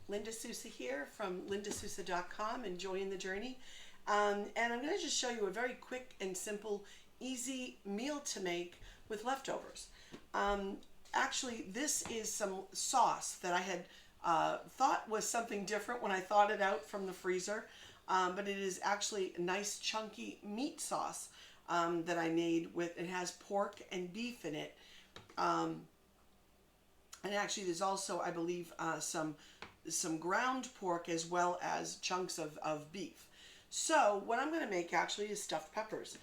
Linda Sousa here from lindasousa.com, enjoying the journey. And I'm going to just show you a very quick and simple, easy meal to make with leftovers. Actually, this is some sauce that I had thought was something different when I thawed it out from the freezer. But it is actually a nice chunky meat sauce that I made with, it has pork and beef in it. And actually there's also, I believe, some ground pork as well as chunks of beef. So what I'm going to make actually is stuffed peppers.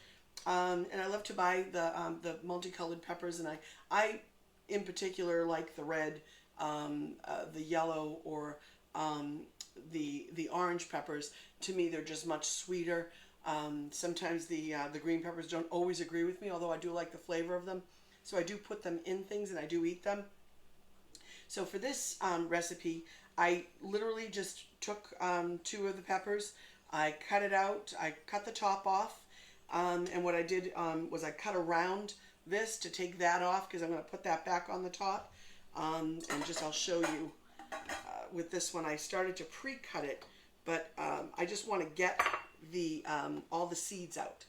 And I love to buy the multicolored peppers, and I in particular like the red, the yellow, or the orange peppers. To me, they're just much sweeter. Sometimes the green peppers don't always agree with me, although I do like the flavor of them. So I do put them in things and I do eat them. So for this recipe, I literally just took 2 of the peppers. I cut it out. I cut the top off. And what I did was I cut around this to take that off, because I'm going to put that back on the top. And just I'll show you with this one, I started to pre-cut it, but I just want to get the all the seeds out.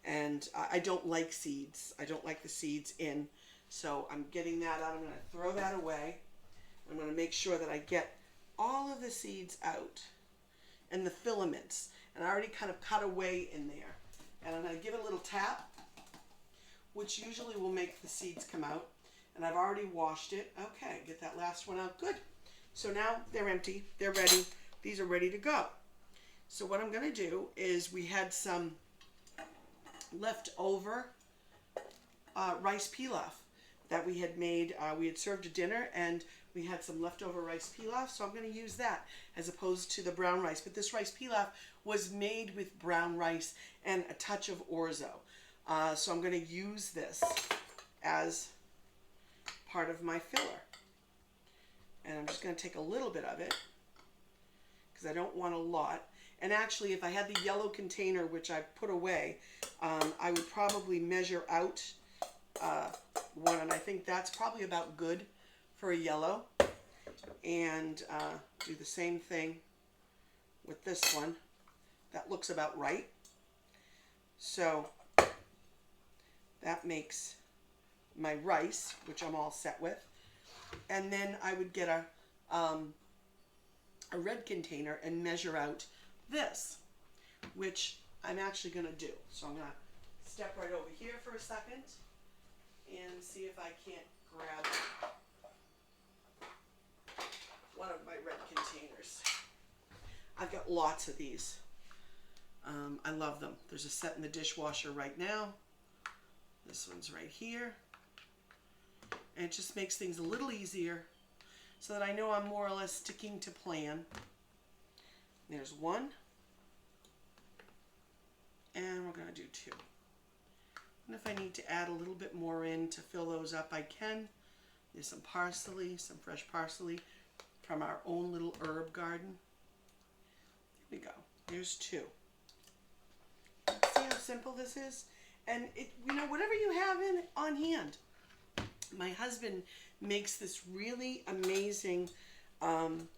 And I don't like seeds. I don't like the seeds in. So I'm getting that out. I'm going to throw that away. I'm going to make sure that I get all of the seeds out and the filaments. And I already kind of cut away in there. And I'm going to give it a little tap, which usually will make the seeds come out. And I've already washed it. Okay, get that last one out. Good. So now they're empty. They're ready. These are ready to go. So what I'm going to do is, we had some leftover rice pilaf that we had made. We had served a dinner and we had some leftover rice pilaf, so I'm going to use that as opposed to the brown rice. But this rice pilaf was made with brown rice and a touch of orzo. So I'm going to use this as part of my filler. And I'm just going to take a little bit of it because I don't want a lot. And actually, if I had the yellow container, which I put away, I would probably measure out one, and I think that's probably about good for a yellow. And do the same thing with this one. That looks about right. So that makes my rice, which I'm all set with. And then I would get a red container and measure out this, which I'm actually going to do. So I'm going to step right over here for a second and see if I can't grab one of my red containers. I've got lots of these. I love them. There's a set in the dishwasher right now. This one's right here. And it just makes things a little easier so that I know I'm more or less sticking to plan. There's one. And we're going to do 2. And if I need to add a little bit more in to fill those up, I can. There's some parsley, some fresh parsley from our own little herb garden. There we go. There's 2. See how simple this is? And it, you know, whatever you have on hand. My husband makes this really amazing kind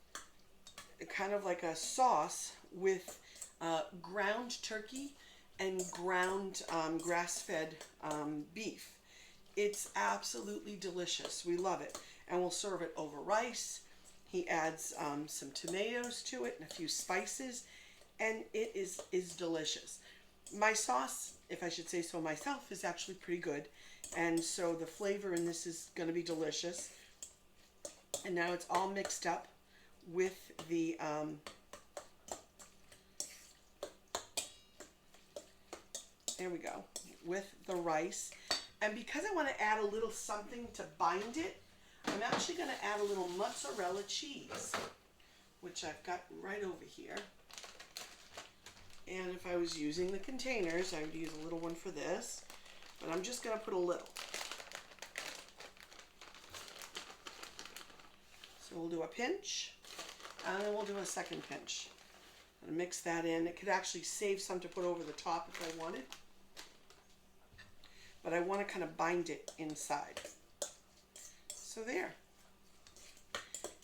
of like a sauce with ground turkey and ground grass-fed beef. It's absolutely delicious. We love it. And we'll serve it over rice. He adds some tomatoes to it and a few spices, and it is delicious. My sauce, if I should say so myself, is actually pretty good. And so the flavor in this is going to be delicious. And now it's all mixed up with the there we go, with the rice. And because I want to add a little something to bind it, I'm actually going to add a little mozzarella cheese, which I've got right over here. And if I was using the containers, I would use a little one for this. But I'm just going to put a little. So we'll do a pinch, and then we'll do a second pinch. And mix that in. It could actually save some to put over the top if I wanted. But I want to kind of bind it inside. So there.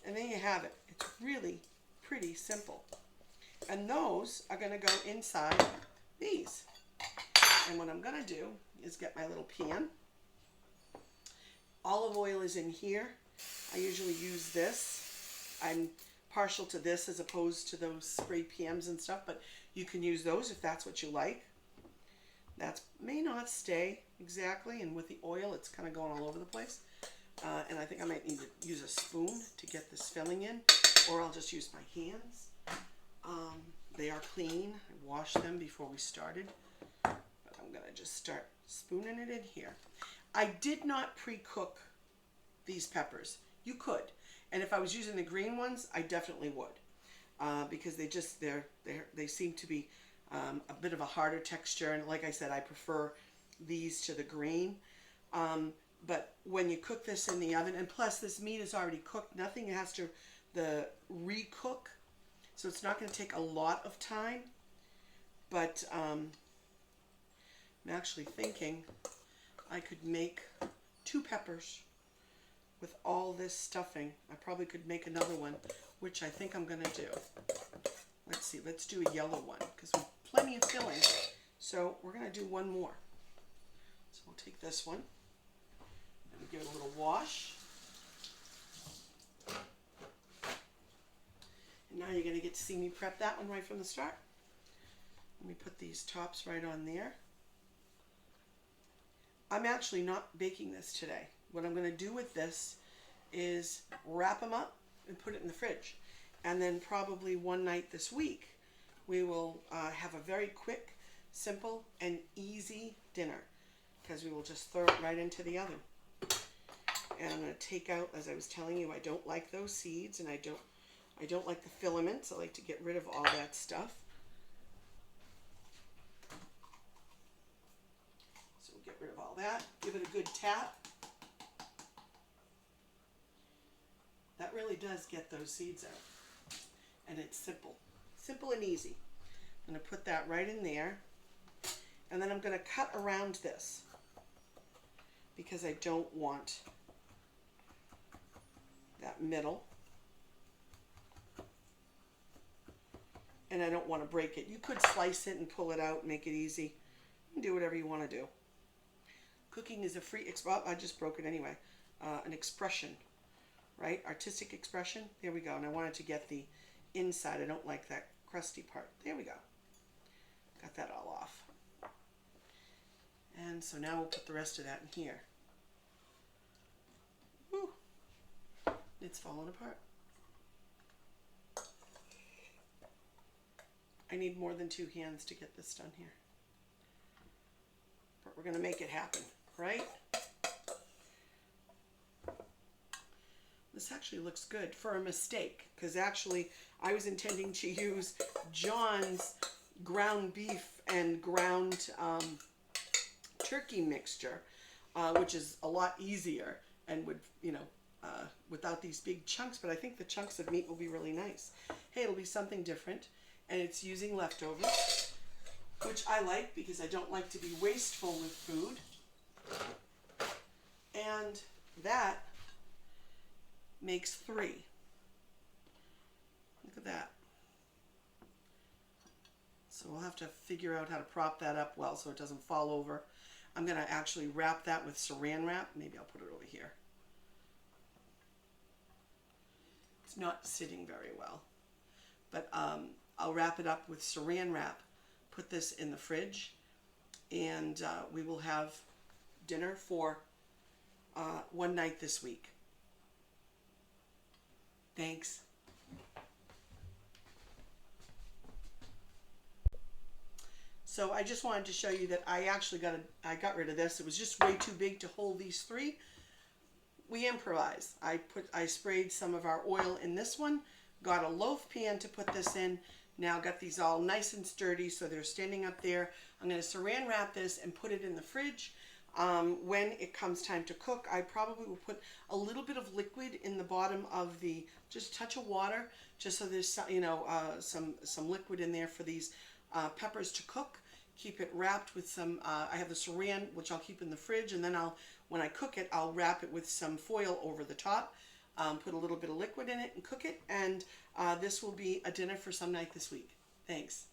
And there you have it. It's really pretty simple. And those are going to go inside these. And what I'm going to do is get my little pan. Olive oil is in here. I usually use this. I'm partial to this as opposed to those spray pans and stuff, but you can use those if that's what you like. That may not stay exactly, and with the oil it's kind of going all over the place. And I think I might need to use a spoon to get this filling in, or I'll just use my hands. They are clean. I washed them before we started, but I'm going to just start spooning it in here. I did not pre-cook these peppers. You could, and if I was using the green ones, I definitely would, because they seem to be a bit of a harder texture, and like I said, I prefer these to the green. But when you cook this in the oven, and plus this meat is already cooked, nothing has to re-cook, so it's not going to take a lot of time. But I'm actually thinking I could make 2 peppers with all this stuffing. I probably could make another one, which I think I'm going to do. Let's see, let's do a yellow one because we have plenty of filling. So we're going to do one more. So we'll take this one and give it a little wash. And now you're going to get to see me prep that one right from the start. Let me put these tops right on there. I'm actually not baking this today. What I'm going to do with this is wrap them up and put it in the fridge. And then probably one night this week, we will have a very quick, simple, and easy dinner, because we will just throw it right into the oven. And I'm going to take out, as I was telling you, I don't like those seeds, and I don't like the filaments. I like to get rid of all that stuff. So we'll get rid of all that. Give it a good tap. That really does get those seeds out. And it's simple. Simple and easy. I'm going to put that right in there. And then I'm going to cut around this, because I don't want that middle. And I don't want to break it. You could slice it and pull it out and make it easy. You can do whatever you want to do. Cooking is a free, well, I just broke it anyway, an expression, right? Artistic expression. There we go. And I wanted to get the inside. I don't like that crusty part. There we go. Got that all off. And so now we'll put the rest of that in here. Woo. It's falling apart. I need more than 2 hands to get this done here. But we're going to make it happen, right? This actually looks good for a mistake, because actually I was intending to use John's ground beef and ground turkey mixture, which is a lot easier and would, without these big chunks, but I think the chunks of meat will be really nice. Hey, it'll be something different, and it's using leftovers, which I like because I don't like to be wasteful with food. And that makes 3. Look at that. So we'll have to figure out how to prop that up well so it doesn't fall over. I'm going to actually wrap that with saran wrap. Maybe I'll put it over here. It's not sitting very well. But I'll wrap it up with saran wrap, put this in the fridge, and we will have dinner for one night this week. Thanks. So I just wanted to show you that I actually got rid of this. It was just way too big to hold these 3. We improvise. I sprayed some of our oil in this one, got a loaf pan to put this in. Now got these all nice and sturdy, so they're standing up there. I'm going to saran wrap this and put it in the fridge. When it comes time to cook, I probably will put a little bit of liquid in the bottom of just a touch of water, just so there's some liquid in there for these peppers to cook. Keep it wrapped with some, I have the saran, which I'll keep in the fridge, and then when I cook it, I'll wrap it with some foil over the top, put a little bit of liquid in it and cook it, and This will be a dinner for some night this week. Thanks.